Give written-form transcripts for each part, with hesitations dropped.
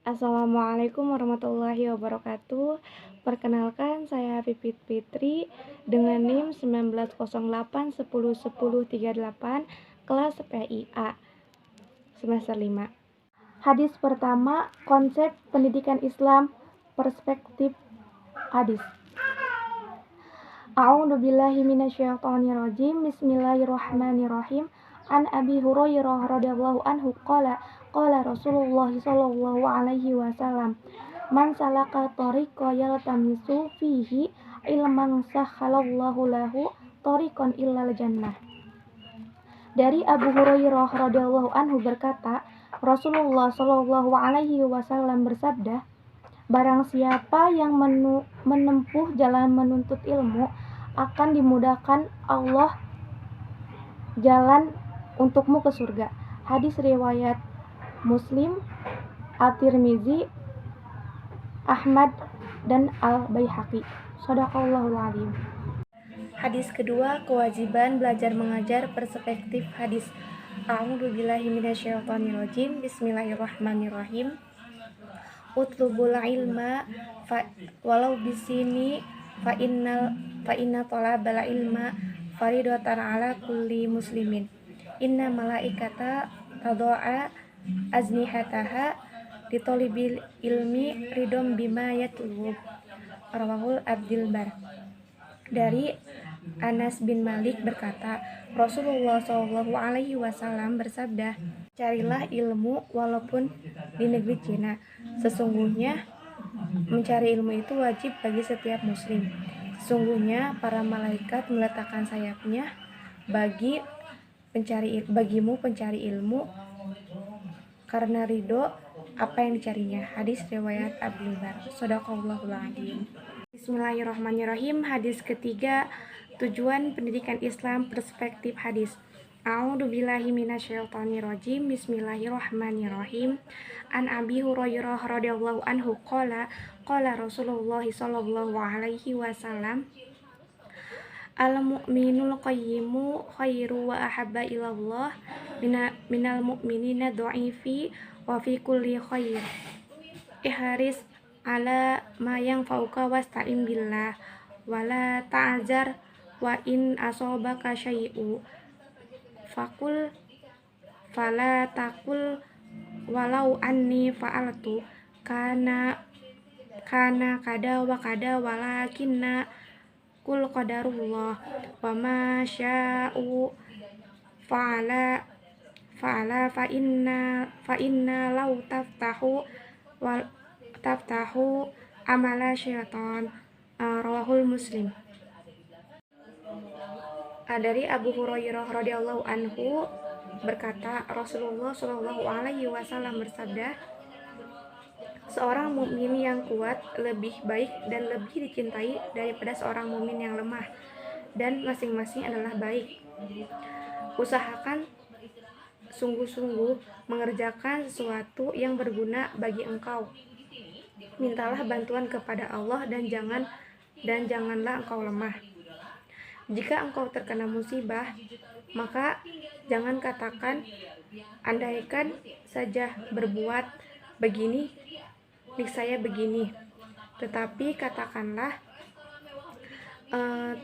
Assalamualaikum warahmatullahi wabarakatuh. Perkenalkan, saya Pipit Fitri dengan NIM 1908 10 10 38 kelas PIA semester 5. Hadis pertama, konsep pendidikan Islam, perspektif hadis. A'udzubillahi minasyaitonirrajim. Bismillahirrahmanirrahim. An Abi Hurairah radhiyallahu anhu qala Rasulullah sallallahu alaihi wasallam, man salaka tariqa yaltamisu fihi ilman sahhalallahu lahu tariqan illal jannah. Dari Abu Hurairah radhiyallahu anhu berkata, Rasulullah sallallahu alaihi wasallam bersabda, barang siapa yang menempuh jalan menuntut ilmu, akan dimudahkan Allah jalan untukmu ke surga. Hadis riwayat Muslim, At-Tirmizi, Ahmad, dan Al-Baihaqi. Shadaqallahul adzim. Hadis kedua, kewajiban belajar mengajar, perspektif hadis. A'udzubillahi minasyaitonirrajim. Bismillahirrahmanirrahim. Utlubul ilma walau bisini fa inna talabal ilma faridatan ala kulli muslimin. Inna malaikata tado'a aznihataha ditolibil ilmi ridom bima yatlub. Rawahul Abdul Bar. Dari Anas bin Malik berkata, Rasulullah Shallallahu Alaihi Wasallam bersabda, carilah ilmu walaupun di negeri Cina. Sesungguhnya mencari ilmu itu wajib bagi setiap muslim. Sesungguhnya para malaikat meletakkan sayapnya bagimu pencari ilmu karena ridho apa yang dicarinya. Hadis riwayat Abdul Bar. Shadaqallahul adzim. Bismillahirrahmanirrahim. Hadis ketiga, tujuan pendidikan Islam, perspektif hadis. A'udzubillahi minasyaitonirrajim. Bismillahirrahmanirrahim. An Abi Hurairah radhiyallahu anhu qala Rasulullah sallallahu alaihi wasallam, al-mu'minul qayyimu khairu wa ahabba ilallah minal mu'minina dha'ifi wa fi kulli khair. Ihris ala ma yanfa'uka wasta'in billah wala ta'azar wa in asobaka syai'u fala takul walau anni fa'altu kana kada wa kada walakinna kul qadarullah wa ma sya'u fa'ala fa inna law taftahu amala syaitan. Rawahul Muslim. Dari Abu Hurairah radhiyallahu anhu berkata, Rasulullah Shallallahu alaihi wasallam bersabda, seorang mukmin yang kuat lebih baik dan lebih dicintai daripada seorang mukmin yang lemah, dan masing-masing adalah baik. Usahakan sungguh-sungguh mengerjakan sesuatu yang berguna bagi engkau. Mintalah bantuan kepada Allah dan janganlah engkau lemah. Jika engkau terkena musibah, maka jangan katakan, andaikan saja berbuat begini, niscaya begini. Tetapi katakanlah,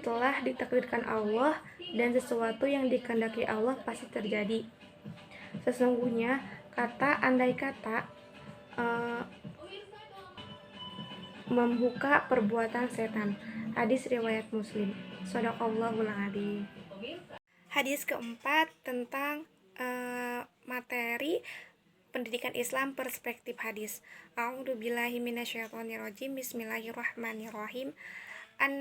telah ditakdirkan Allah dan sesuatu yang dikehendaki Allah pasti terjadi. Sesungguhnya kata andai kata membuka perbuatan setan. Hadis riwayat Muslim. Shadaqallahul adzim. Hadis keempat tentang materi pendidikan Islam, perspektif hadis. A'udzubillahi minasyaitonirrajim. Bismillahirrahmanirrahim. An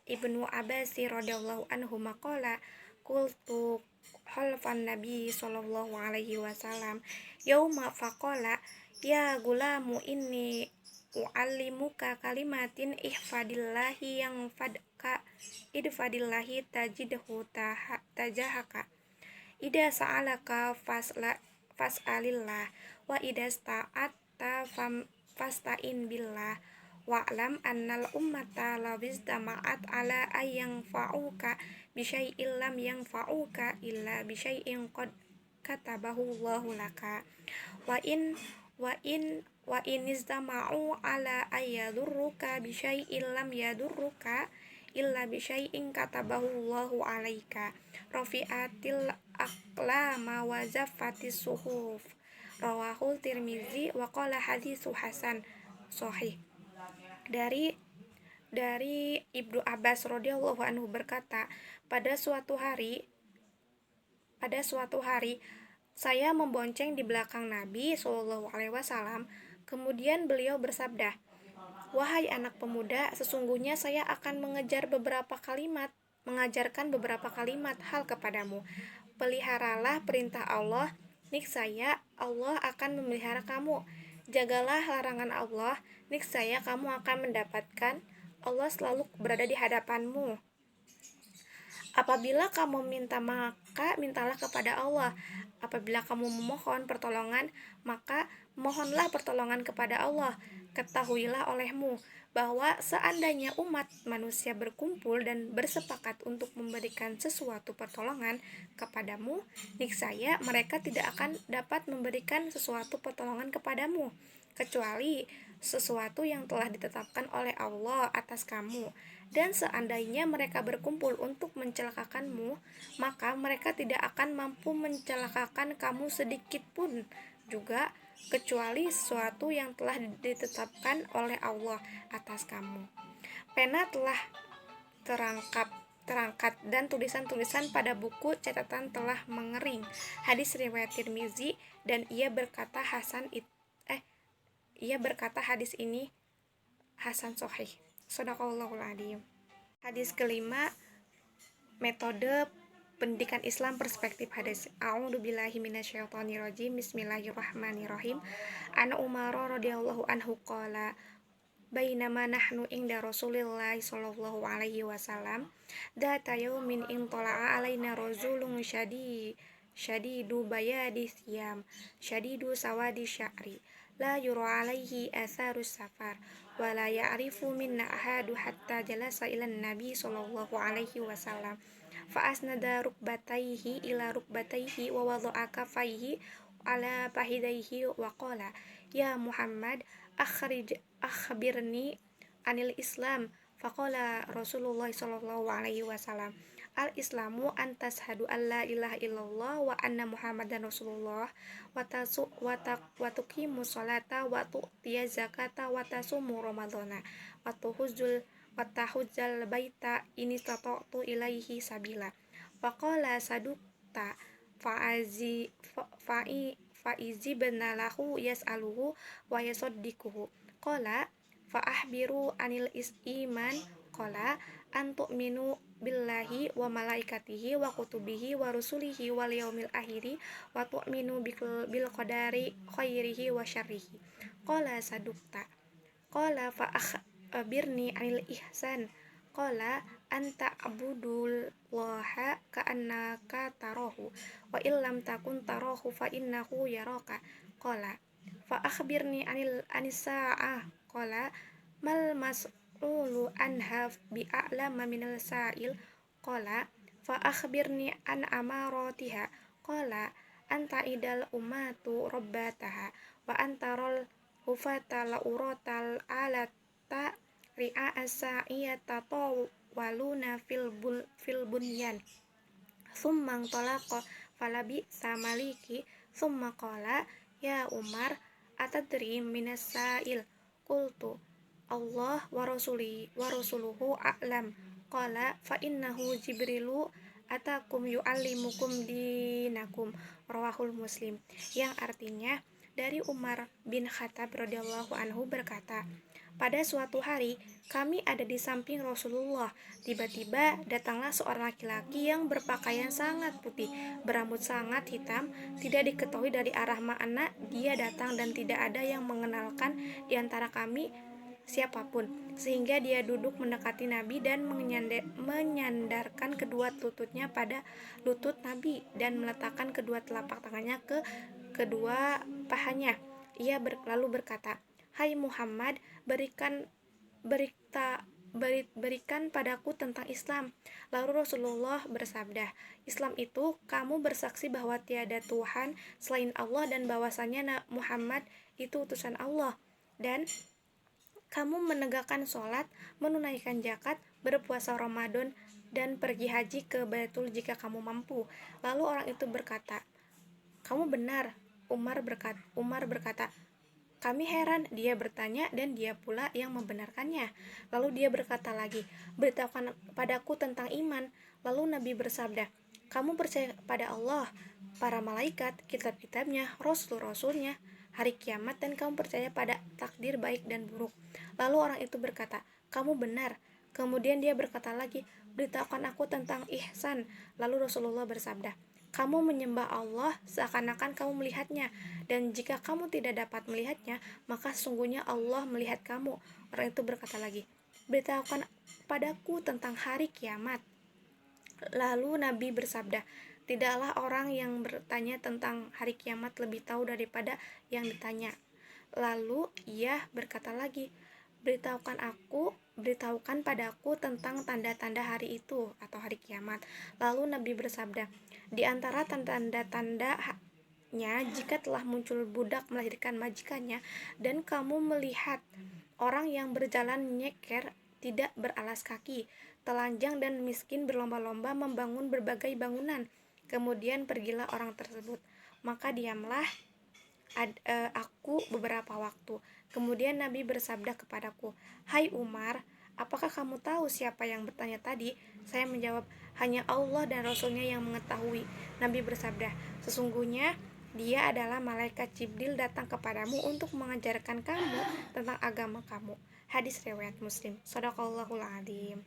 Ibnu Abbas radhiyallahu anhu maqala qultu khalfan nabi sallallahu alaihi wasallam yauma faqala ya gulamu inni u'allimuka kalimatin ihfadillahi yang fadka idfadillahi tajidhu tajahaka ida sa'alaka fas'alillah wa ida sta'atta fasta'in billah wa'lam annal ummata lawiztama'at ala ayyang fa'uka bisyai'in lam yang fa'uka illa bisyai'in qad katabahu Allahu laka wa in wa iniztama'u ala ayyadurruka bisyai'in lam yadurruka illa bisyai'in katabahu Allahu 'alaika rafi'atil aqlama wa zaffatis suhuf rawahu Tirmizi wa qala haditsu hasan sahih. Dari Ibnu Abbas radhiyallahu anhu berkata, pada suatu hari saya membonceng di belakang Nabi Shallallahu alaihi wasallam. Kemudian beliau bersabda, "Wahai anak pemuda, sesungguhnya saya akan mengajarkan beberapa kalimat hal kepadamu. Peliharalah perintah Allah, niscaya Allah akan memelihara kamu. Jagalah larangan Allah, niscaya kamu akan mendapatkan Allah selalu berada di hadapanmu. Apabila kamu minta, maka mintalah kepada Allah. Apabila kamu memohon pertolongan, maka mohonlah pertolongan kepada Allah. Ketahuilah olehmu bahwa seandainya umat manusia berkumpul dan bersepakat untuk memberikan sesuatu pertolongan kepadamu, niscaya mereka tidak akan dapat memberikan sesuatu pertolongan kepadamu, kecuali sesuatu yang telah ditetapkan oleh Allah atas kamu. Dan seandainya mereka berkumpul untuk mencelakakanmu, maka mereka tidak akan mampu mencelakakan kamu sedikit pun juga, kecuali sesuatu yang telah ditetapkan oleh Allah atas kamu. Pena telah terangkat dan tulisan-tulisan pada buku catatan telah mengering. Hadis riwayat Tirmizi, dan ia berkata hadis ini hasan sahih. Shadaqallahul adzim. Hadis kelima, metode pendidikan Islam perspektif hadis. A'udzubillahi minasyaitonirrajim. Bismillahirrahmanirrahim. An Umar radhiyallahu anhu qala bainama nahnu inda Rasulillah sallallahu alaihi wasallam dzata yaumin intala'a alaina rajulun syadidu bayadi siyam syadidu sawadi sya'ri la yura alaihi atharus safar wa la ya'rifu minna ahadu hatta jalasa ila nabi sallallahu alaihi wasallam fa asnada rukbatayhi ila rukbatayhi wa wada'a kafayhi ala pahidaihi wa qala ya Muhammad akhbirni anil Islam. Faqala Rasulullah sallallahu alaihi wasallam, al Islamu an tashhadu an la ilaha illallah wa anna Muhammadan Rasulullah wa tuqimus sholata wa tu'tiyaz zakata wa tasumu ramadhana wa tahujjal baita in istata'tu ilaihi sabila. Faqala sadukta faizi benalahu yas'aluhu wa yasaddiquhu. Qala fa ahbiru anil iman. Qala antu minu billahi wa malaikatihi wa kutubihi wa rusulihi wal yaumil akhiri wa tu'minu bil qadari khairihi wa syarrihi. Qala sadukta. Qala fa akhbirni anil ihsan. Qala anta abudullaha ka'annaka tarahu wa illam takun tarahu fa innahu yaraka. Qala fa akhbirni anis sa'ah. Qala mal mas'ulu anha bi'a'lama minal sa'il. Qala fa akhbirni an amaratiha. Qala anta idal ummatu rabbataha wa antarul hufata lauratal alata ri'a as-sa'iyata waluna fil bunyan. Thumma talaqa falabi samaliki. Thumma qala ya Umar atadri minas sa'il. Qultu Allah wa rasuluhu a'lam. Qala fa innahu Jibrilu atakum yu'allimukum dinakum. Rawahul Muslim. Yang artinya, dari Umar bin Khattab radhiyallahu anhu berkata, pada suatu hari kami ada di samping Rasulullah. Tiba-tiba datanglah seorang laki-laki yang berpakaian sangat putih, berambut sangat hitam. Tidak diketahui dari arah mana dia datang dan tidak ada yang mengenalkan di antara kami siapapun, sehingga dia duduk mendekati Nabi dan menyandarkan kedua lututnya pada lutut Nabi dan meletakkan kedua telapak tangannya ke kedua pahanya. Ia lalu berkata, hai Muhammad, berikan padaku tentang Islam. Lalu Rasulullah bersabda, Islam itu kamu bersaksi bahwa tiada Tuhan selain Allah dan bahwasanya Muhammad itu utusan Allah. dan kamu menegakkan sholat, menunaikan zakat, berpuasa Ramadan, dan pergi haji ke Baitul jika kamu mampu. Lalu orang itu berkata, kamu benar. Umar berkata, kami heran. Dia bertanya dan dia pula yang membenarkannya. Lalu dia berkata lagi, beritahukan padaku tentang iman. Lalu Nabi bersabda, kamu percaya pada Allah, para malaikat, kitab-kitabnya, rasul-rasulnya, hari kiamat, dan kamu percaya pada takdir baik dan buruk. Lalu orang itu berkata, kamu benar. Kemudian dia berkata lagi, beritahukan aku tentang ihsan. Lalu Rasulullah bersabda, kamu menyembah Allah seakan-akan kamu melihatnya, dan jika kamu tidak dapat melihatnya, maka sesungguhnya Allah melihat kamu. Orang itu berkata lagi, beritahukan padaku tentang hari kiamat. Lalu Nabi bersabda, tidaklah orang yang bertanya tentang hari kiamat lebih tahu daripada yang ditanya. Lalu ia berkata lagi, beritahukan padaku tentang tanda-tanda hari itu atau hari kiamat. Lalu Nabi bersabda, di antara tanda-tandanya jika telah muncul budak melahirkan majikannya, dan kamu melihat orang yang berjalan nyeker, tidak beralas kaki, telanjang dan miskin berlomba-lomba membangun berbagai bangunan. Kemudian pergilah orang tersebut, maka diamlah aku beberapa waktu. Kemudian Nabi bersabda kepadaku, hai Umar, apakah kamu tahu siapa yang bertanya tadi? Saya menjawab, hanya Allah dan Rasulnya yang mengetahui. Nabi bersabda, sesungguhnya dia adalah malaikat Jibril datang kepadamu untuk mengajarkan kamu tentang agama kamu. Hadis riwayat Muslim. Shadaqallahul adzim.